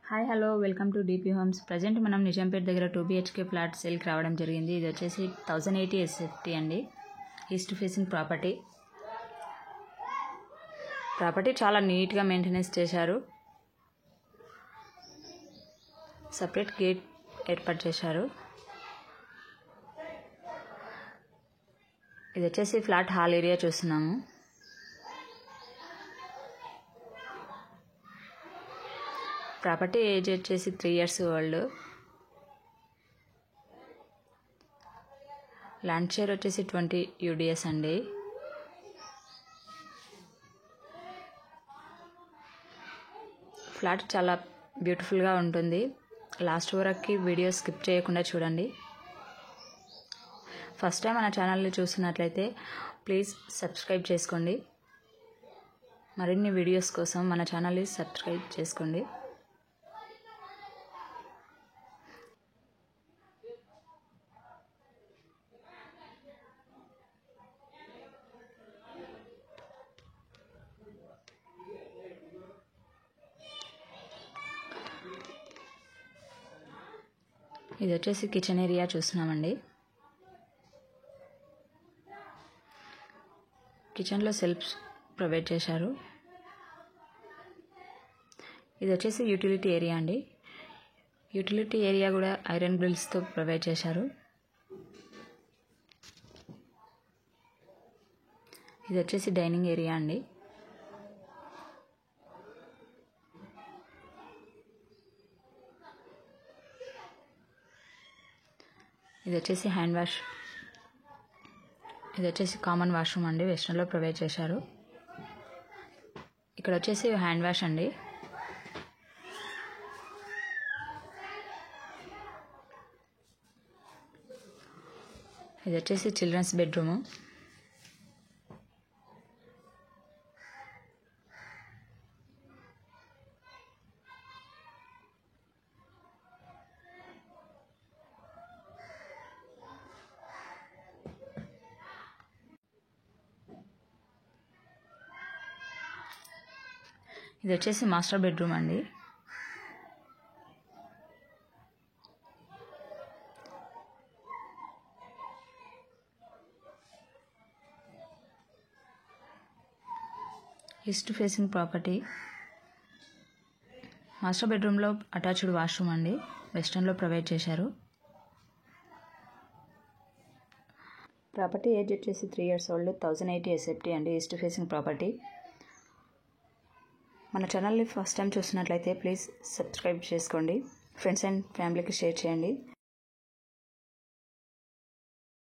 Hi hello welcome to DP homes. Present మనం నిజాంపేట దగ్గర 2 BHK flat సేల్కి రావడం జరిగింది. ఇది వచ్చేసి 1080 SFT అండి. ఈస్ట్ ఫేసింగ్ ప్రాపర్టీ చాలా నీట్గా మెయింటెనెన్స్ చేశారు. సపరేట్ గేట్ ఏర్పాటు చేశారు. ఇది వచ్చేసి ఫ్లాట్ హాల్ ఏరియా చూస్తున్నాము. ప్రాపర్టీ ఏజ్ వచ్చేసి 3 years ఓల్డ్. ల్యాండ్ షేర్ వచ్చేసి 20 UDS అండి. ఫ్లాట్ చాలా బ్యూటిఫుల్గా ఉంటుంది. లాస్ట్ వరకు వీడియో స్కిప్ చేయకుండా చూడండి. ఫస్ట్ టైం మన ఛానల్ని చూస్తున్నట్లయితే ప్లీజ్ సబ్స్క్రైబ్ చేసుకోండి. మరిన్ని వీడియోస్ కోసం మన ఛానల్ని సబ్స్క్రైబ్ చేసుకోండి. ఇది వచ్చేసి కిచెన్ ఏరియా చూస్తున్నామండి. కిచెన్లో సెల్ఫ్స్ ప్రొవైడ్ చేశారు. ఇది వచ్చేసి యూటిలిటీ ఏరియా అండి. యూటిలిటీ ఏరియా కూడా ఐరన్ గ్రిల్స్తో ప్రొవైడ్ చేశారు. ఇది వచ్చేసి డైనింగ్ ఏరియా అండి. ఇది వచ్చేసి హ్యాండ్ వాష్. ఇది వచ్చేసి కామన్ వాష్రూమ్ అండి. వెస్ట్రన్లో ప్రొవైడ్ చేశారు. ఇక్కడ వచ్చేసి హ్యాండ్ వాష్ అండి. ఇది వచ్చేసి చిల్డ్రన్స్ బెడ్రూము. ఇది వచ్చేసి మాస్టర్ బెడ్రూమ్ అండి. East facing property. మాస్టర్ బెడ్రూమ్లో అటాచ్డ్ వాష్రూమ్ అండి. వెస్టర్న్లో ప్రొవైడ్ చేశారు. ప్రాపర్టీ ఏజ్ వచ్చేసి 3 years ఓల్డ్. 1080 SFT అండి. East facing property. మన ఛానల్ని ఫస్ట్ టైం చూస్తున్నట్లయితే ప్లీజ్ సబ్స్క్రైబ్ చేసుకోండి. ఫ్రెండ్స్ అండ్ ఫ్యామిలీకి షేర్ చేయండి.